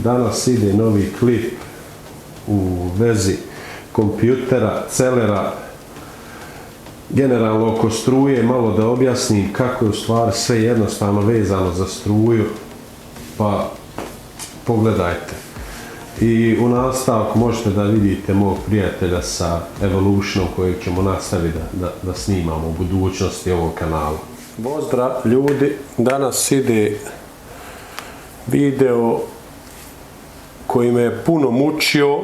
danas ide novi klip u vezi kompjutera, celera, generalno oko struje, malo da objasnim kako je u stvari sve jednostavno vezano za struju, pa pogledajte. I u nastavku možete da vidite mog prijatelja sa Evolutionom kojeg ćemo nastaviti da snimamo u budućnosti ovog kanala. Pozdrav ljudi, danas ide video koji me je puno mučio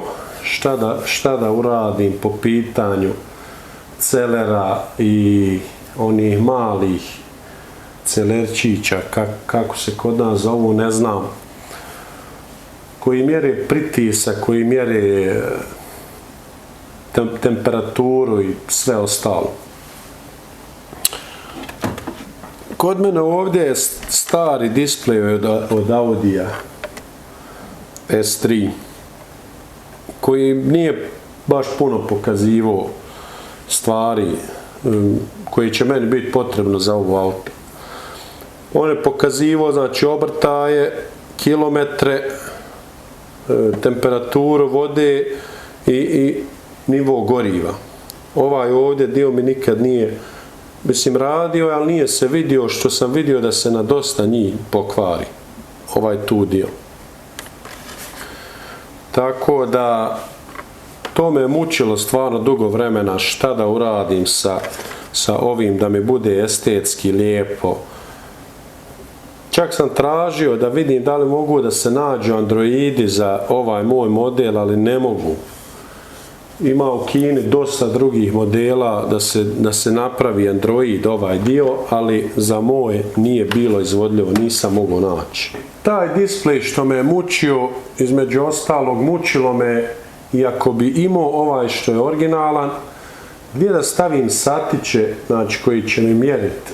šta da uradim po pitanju celera i onih malih celerčića, kako se kod nas zovu, ne znam, koji mjere pritisak, koji mjere temperaturu i sve ostalo. Kod mene ovdje je stari displej od Audija S3 koji nije baš puno pokazivao stvari koji će meni biti potrebno za ovo auto. On je pokazivao, znači, obrtaje, kilometre, temperaturu vode i nivo goriva. Ovaj ovdje dio mi nikad nije, mislim, radio, ali nije se vidio što sam vidio da se na dosta njih pokvari. Ovaj tu dio. Tako da to me je mučilo stvarno dugo vremena šta da uradim sa ovim da mi bude estetski lijepo. Čak sam tražio da vidim da li mogu da se nađu androidi za ovaj moj model, ali ne mogu. Ima u Kini dosta drugih modela da se napravi android ovaj dio, ali za moj nije bilo izvodljivo, nisam mogao naći. Taj displej što me je mučio, između ostalog mučilo me, iako bi imao ovaj što je originalan, gdje da stavim satiće, znači, koji će mi mjeriti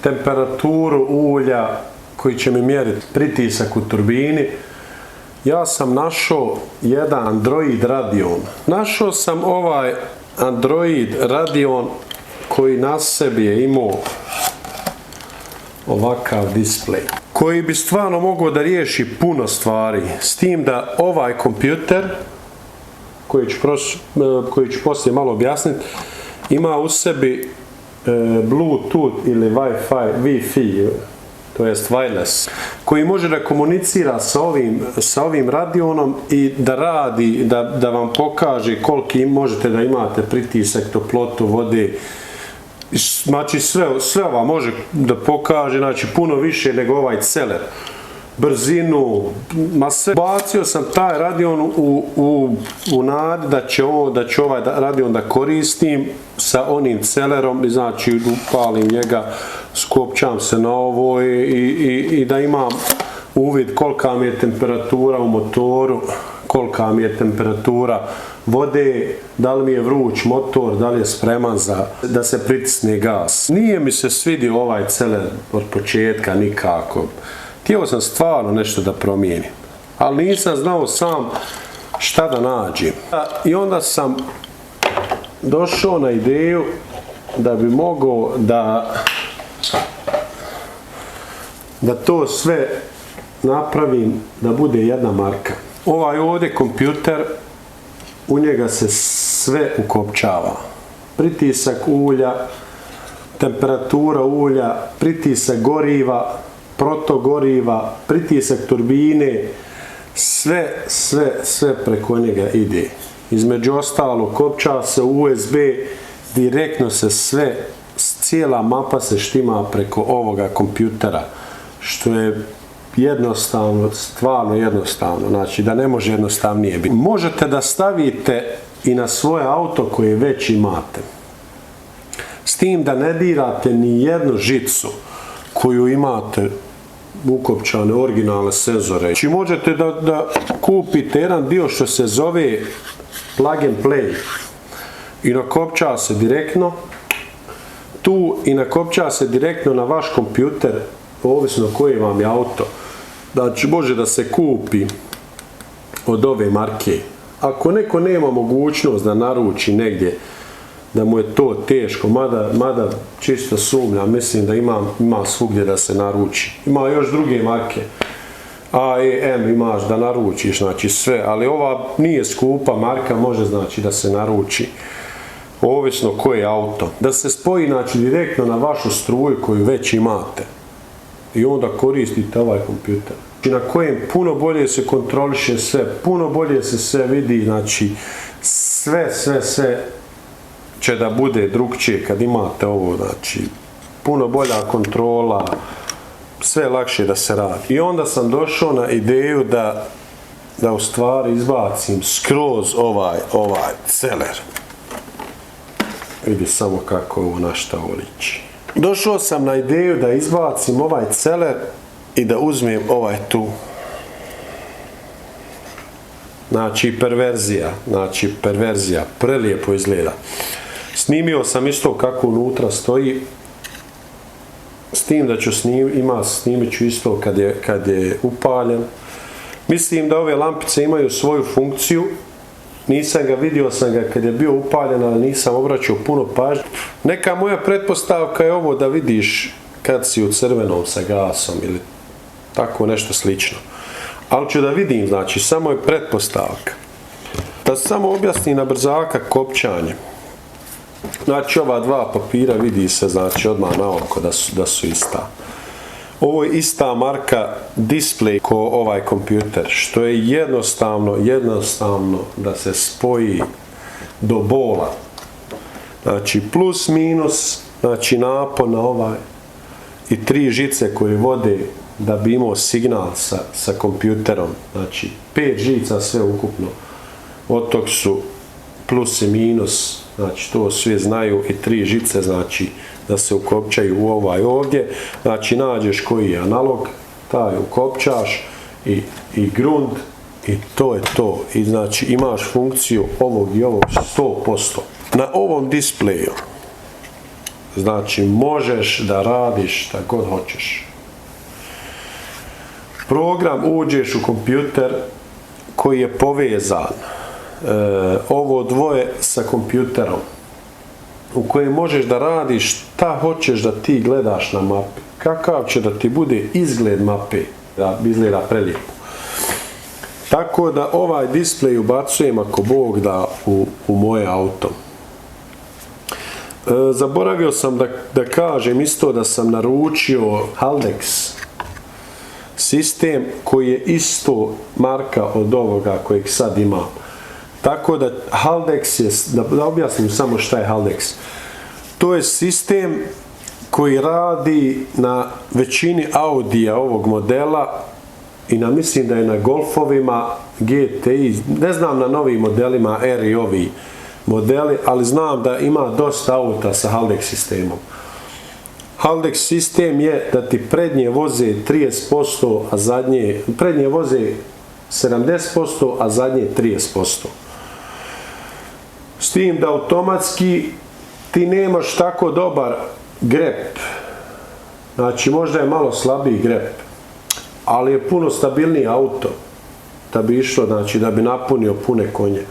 temperaturu ulja, koji će mi mjeriti pritisak u turbini. Ja sam našao jedan Android Radeon. Našao sam ovaj Android Radeon koji na sebi je imao ovakav displej, koji bi stvarno mogao da riješi puno stvari, s tim da ovaj kompjuter, koji ću poslije malo objasniti, ima u sebi Bluetooth ili Wi-Fi, to jest wireless, koji može da komunicira sa ovim Radeonom i da radi, da vam pokaže koliki možete da imate pritisak, toplotu vode. Znači sve ova može da pokaže, znači puno više nego ovaj celer. Brzinu, bacio sam taj Radeon u nadi da će ovaj Radeon da koristim sa onim celerom, znači upalim njega, skopčam se na ovo i da imam uvid kolika mi je temperatura u motoru, kolika mi je temperatura vode, da li mi je vruć motor, da li je spreman da se pritisne gas. Nije mi se svidio ovaj celer od početka nikako. Htio sam stvarno nešto da promijenim, ali nisam znao sam šta da nađem. I onda sam došao na ideju da bi mogao da to sve napravim da bude jedna marka. Ovaj ovdje kompjuter, u njega se sve ukopčava. Pritisak ulja, temperatura ulja, pritisak goriva, protogoriva, pritisak turbine, sve preko njega ide. Između ostalo, kopča se u USB, direktno se sve, cijela mapa se štima preko ovoga kompjutera, što je jednostavno, stvarno jednostavno, znači da ne može jednostavnije biti. Možete da stavite i na svoje auto koje već imate, s tim da ne dirate ni jednu žicu koju imate ukopčane originalne senzore. Znači možete da kupite jedan dio što se zove plug and play i nakopča se direktno tu i nakopča se direktno na vaš kompjuter, ovisno koji vam je auto. Znači može da se kupi od ove marke. Ako neko nema mogućnost da naruči negdje, da mu je to teško, mada čisto sumnjam, mislim da ima svugdje da se naruči. Ima još druge marke. A, E, M imaš da naručiš, znači sve, ali ova nije skupa marka, može znači da se naruči, ovisno koje je auto. Da se spoji znači direktno na vašu struju koju već imate i onda koristite ovaj kompjuter. Na kojem puno bolje se kontroliše sve, puno bolje se sve vidi, znači sve će da bude drugčije kad imate ovo, znači puno bolja kontrola, sve lakše da se radi. I onda sam došao na ideju da u stvari izbacim skroz ovaj celer. Vidi samo kako ovo na šta ovo liči. Došao sam na ideju da izbacim ovaj celer i da uzmem ovaj tu. Znači perverzija, prelijepo izgleda. Snimio sam isto kako unutra stoji, s tim da ću snimit ću isto kad je upaljen. Mislim da ove lampice imaju svoju funkciju, vidio sam ga kad je bio upaljen, ali nisam obraćao puno pažnje. Neka moja pretpostavka je ovo da vidiš kad si u crvenom sa gasom ili tako nešto slično. Ali ću da vidim, znači samo je pretpostavka. Da samo objasnim na brzaka kopčanje. Znači ova dva papira vidi se znači odmah na oko da su ista. Ovo je ista marka display ko ovaj kompjuter, što je jednostavno da se spoji do bola. Znači plus minus, znači napon na ovaj i 3 žice koje vode da bi imao signal sa kompjuterom. Znači 5 žica sve ukupno. Od tog su plus i minus, znači to svi znaju, i 3 žice znači da se ukopčaju u ovaj ovdje. Znači nađeš koji je analog, taj ukopčaš i grund i to je to. I znači imaš funkciju ovog i ovog 100%. Na ovom displeju znači možeš da radiš šta god hoćeš. Program uđeš u kompjuter koji je povezan, ovo dvoje sa kompjuterom, u kojem možeš da radiš šta hoćeš da ti gledaš na mapi, kakav će da ti bude izgled mape, da izgleda prelijepo. Tako da ovaj displej ubacujem ako Bog da u moje auto. Zaboravio sam da kažem isto da sam naručio Haldex sistem koji je isto marka od ovoga kojeg sad imam. Tako da Haldex je, da objasnim samo šta je Haldex. To je sistem koji radi na većini Audija ovog modela i mislim da je na Golfovima, GTI, ne znam na novim modelima R i ovi modeli, ali znam da ima dosta auta sa Haldex sistemom. Haldex sistem je da ti prednje voze 30%, a prednje voze 70%, a zadnje 30%. S tim da automatski ti nemaš tako dobar grep. Znači možda je malo slabiji grep, ali je puno stabilniji auto da bi išlo, znači da bi napunio pune konje.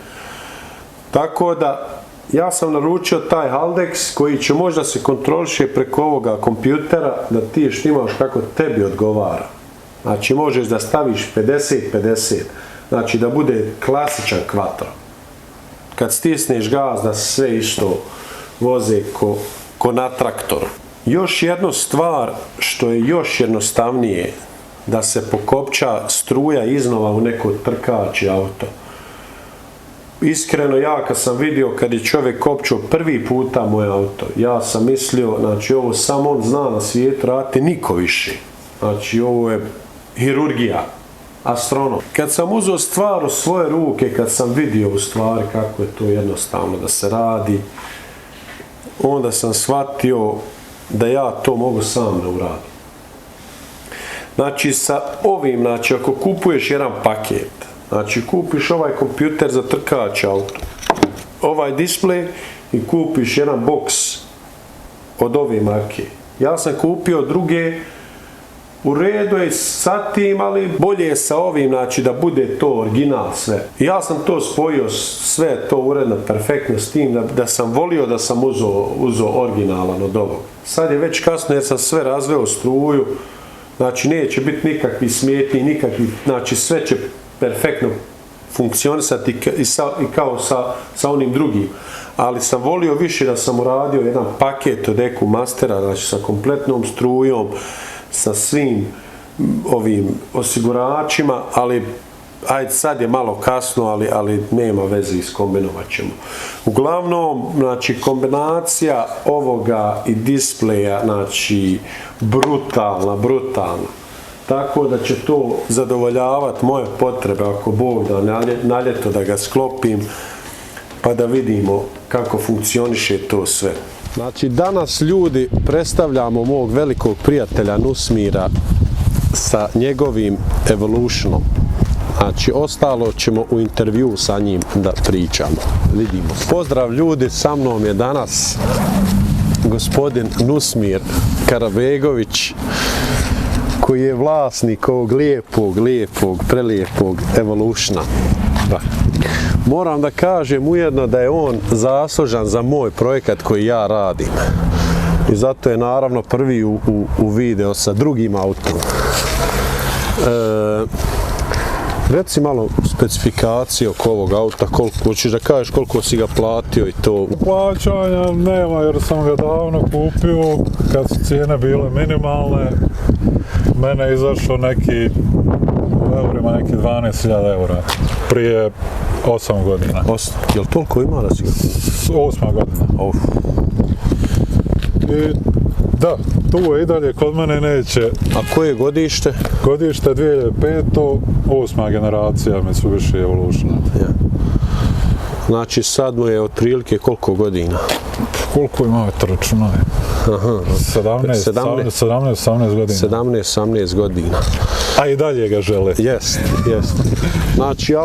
Tako da ja sam naručio taj Haldex koji će možda se kontroliše preko ovoga kompjutera, da ti štimaš kako tebi odgovara. Znači možeš da staviš 50-50, znači da bude klasičan quattro. Kad stisneš gaz da se sve isto voze ko na traktoru. Još jedna stvar što je još jednostavnije, da se pokopča struja iznova u neko trkači auto. Iskreno, ja kad sam vidio kad je čovjek kopčao prvi puta moj auto, ja sam mislio, znači ovo samo on zna na svijetu raditi, niko više. Znači ovo je hirurgija, astronom. Kad sam uzeo stvar u svoje ruke, kad sam vidio u stvari kako je to jednostavno da se radi, onda sam shvatio da ja to mogu sam da uradim. Znači sa ovim, znači ako kupuješ jedan paket, znači kupiš ovaj kompjuter za trkač auto, ovaj displej i kupiš jedan boks od ove marke. Ja sam kupio druge, u redu je sa tim, ali bolje je sa ovim, znači da bude to original sve. I ja sam to spojio, sve to uredno, perfektno s tim, da sam volio da sam uzeo originalan od ovog. Sad je već kasno jer sam sve razveo struju, Znači neće biti nikakvih smetnji, nikakvih, znači sve će perfektno funkcionisati i kao sa onim drugim. Ali sam volio više da sam uradio jedan paket od Eku Mastera, znači sa kompletnom strujom, sa svim ovim osiguračima, ali ajde sad je malo kasno, ali nema veze, iskombinovat ćemo. Uglavnom, znači kombinacija ovoga i displeja, znači brutalna. Tako da će to zadovoljavati moje potrebe, ako Bog da na ljeto da ga sklopim, pa da vidimo kako funkcioniše to sve. Znači danas ljudi predstavljamo mog velikog prijatelja Nusmira sa njegovim Evolutionom. Znači ostalo ćemo u intervju sa njim da pričamo. Vidimo. Pozdrav ljudi, sa mnom je danas gospodin Nusmir Karabegović, koji je vlasnik ovog prelijepog Evolutiona. Da. Moram da kažem ujedno da je on zaslužan za moj projekat koji ja radim. I zato je naravno prvi u video sa drugim autom. Reci malo specifikacije oko ovog auta, hoćeš da kažeš koliko si ga platio i to? Plaćanja nema jer sam ga davno kupio kad su cijene bile minimalne. Mene je izašao neki u eurima neki 12.000 eura prije 8 godina. Jel toliko ima da si ga kupio? 8 godina. I da, tu je i dalje kod mene neće. A koje je godište? Godište 2005. 8. generacija Mitsubishi Evolutiona. Ja. Znači sad mu je otprilike koliko godina? Koliko ima računaj? 17-18 godina. 17-18 godina. A i dalje ga žele. Jest. Znači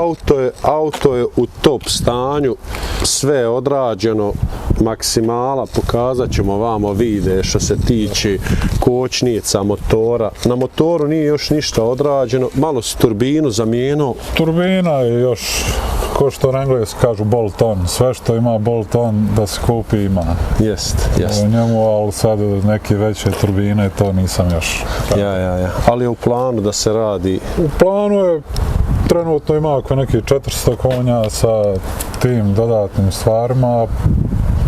auto je u top stanju, sve je odrađeno, maksimala, pokazat ćemo vamo vide što se tiče kočnica, motora. Na motoru nije još ništa odrađeno, malo si turbinu zamijenuo. Turbina je još, ko što na englesku kažu bolt-on, sve što ima bolt-on da se kupi ima. Jest. U njemu, ali sad neke veće turbine, to nisam još. Ja. Ali je u planu da se radi? U planu je, trenutno ima oko nekih 400 konja sa tim dodatnim stvarima.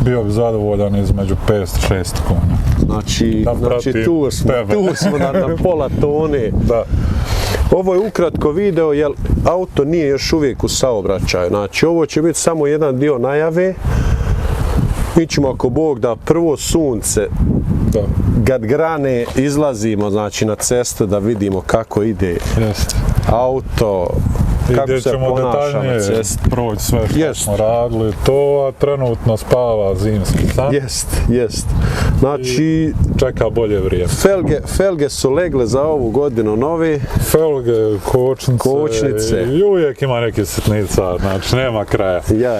Bio bi zadovoljan između 500-600 konja. Znači tu smo na pola tone. Da. Ovo je ukratko video, jer auto nije još uvijek u saobraćaju. Znači ovo će biti samo jedan dio najave. Mi ćemo, ako Bog da, prvo sunce, kad grane, izlazimo znači na cestu da vidimo kako ide auto, kako se ponaša na cesti. Proći sve što smo radili, to, a trenutno spava zimski san. Jest. Znači, čeka bolje vrijeme. Felge su legle za ovu godinu nove. Felge, kočnice. I uvijek ima neki sitnica, znači nema kraja. Ja.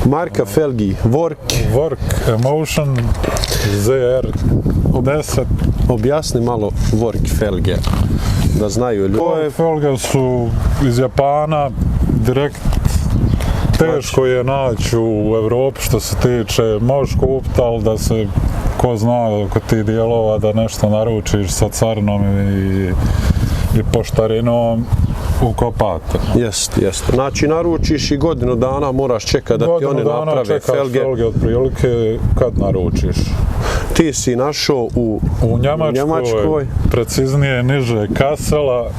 Marka felgi, Work Emotion ZR10. Objasni malo Work felge, da znaju ljudi. Ove felge su iz Japana, direkt. Teško je naći u Evropi što se tiče, možeš kupiti, ali da se, ko zna oko tih dijelova, da nešto naručiš sa carinom i poštarinom, ukopate. Jest. Znači naručiš i godinu dana moraš čekati da ti oni naprave felge. Godinu dana čekaš felge otprilike kad naručiš. Ti si našao u Njemačkoj, preciznije niže Kassela.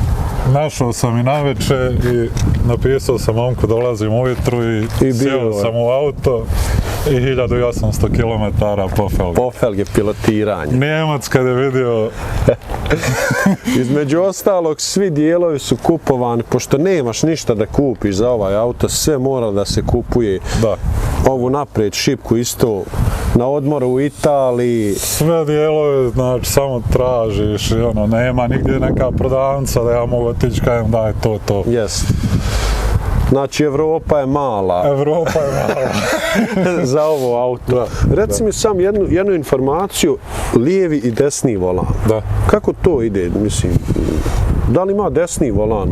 Našao sam i navečer i napisao sam momku dolazim ujutru i sjeo sam u auto i 1800 km po felge. Po felge pilotiranje. Njemac kad je vidio... Između ostalog, svi dijelovi su kupovani, pošto nemaš ništa da kupiš za ovaj auto, sve mora da se kupuje. Da. Ovu naprijed šipku isto na odmoru u Italiji. Sve dijelove, znači, samo tražiš i nema nigdje neka prodavnica da ja mogu otići kajem daj to. Jest. Znači, Evropa je mala. Za ovo auto. Reci mi sam jednu informaciju, lijevi i desni volan. Da. Kako to ide, mislim? Da li ima desni volan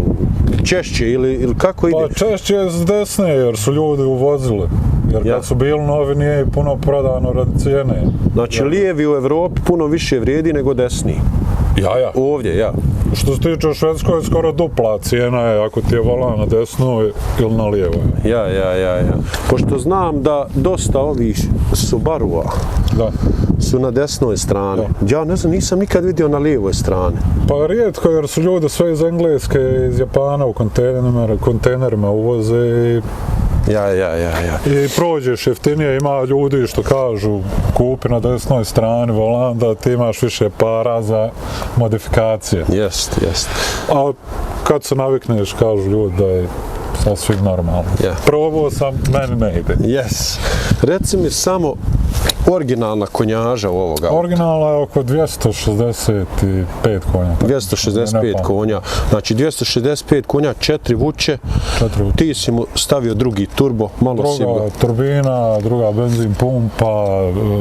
češće ili kako ide? Pa češće je s desne jer su ljudi uvozili. Jer Ja. kad su bili novi nije puno prodano radi cijene. Znači, lijevi u Evropi puno više vrijedi nego desni. Ja. Ovdje, ja. Što se tiče u Švedskoj, skoro dupla cijena je ako ti je volan na desnoj ili na lijevoj. Ja. Pošto znam da dosta ovih Subarua Da. su na desnoj strani. Ja ne znam, nisam nikad vidio na lijevoj strani. Pa rijetko jer su ljudi sve iz Engleske, iz Japana u kontejnerima uvoze Ja. i prođeš jeftinije, ima ljudi što kažu kupi na desnoj strani volan da ti imaš više para za modifikacije. Jest. A kad se navikneš, kažu ljudi da je sasvim normalno. Ja. Probao sam, meni ne ide. Yes. Reci mi samo originalna konjaža u ovoga. Originalna je oko 265 konja. 265 konja. Znači 265 konja, 4 vuče. 4 vuče. Ti si mu stavio drugi turbo, malo si Druga turbina, druga benzin pumpa,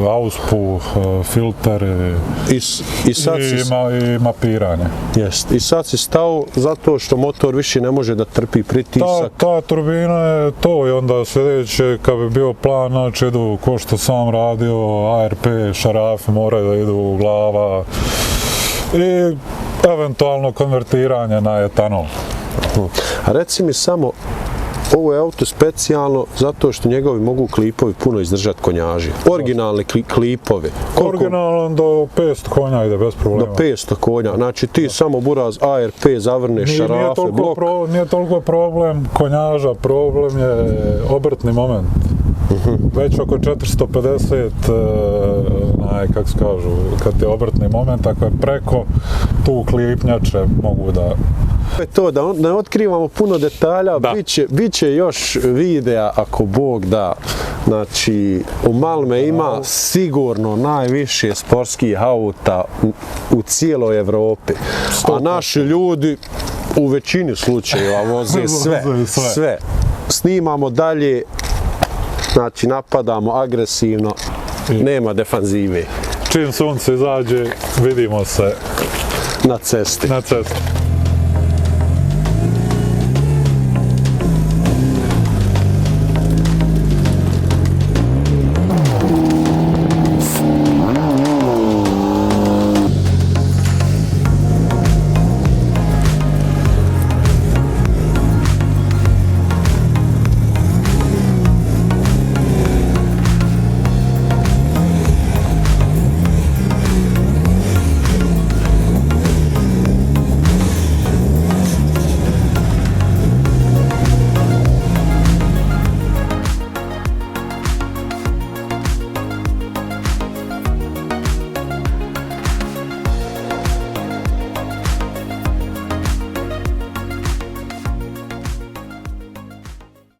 auspuh, filter i sad si... i mapiranje. Jest. I sad si stao zato što motor više ne može da trpi pritisak. Ta turbina je to i onda sljedeće kad bi bio plan, znači idu ko što sam radio, ARP, šarafi moraju da idu u glava i eventualno konvertiranje na etanol. A reci mi samo, ovo je auto specijalno zato što njegovi mogu klipovi puno izdržati konjaži. Originalni klipovi. Originalno do 500 konja ide bez problema. Do 500 konja. Znači ti samo buraz ARP zavrneš šarafe, blok. Nije toliko problem konjaža, problem je obrtni moment. Već oko 450, kako se kažu, kad je obrtni moment, ako je preko, tu klipnjače mogu da... To da ne otkrivamo puno detalja, bit će još videa ako Bog da. Znači, u Malme ima sigurno najviše sportskih auta u cijeloj Evropi. A naši ljudi u većini slučajeva voze sve. Snimamo dalje, znači napadamo agresivno, nema defanzive. Čim sunce izađe, vidimo se na cesti.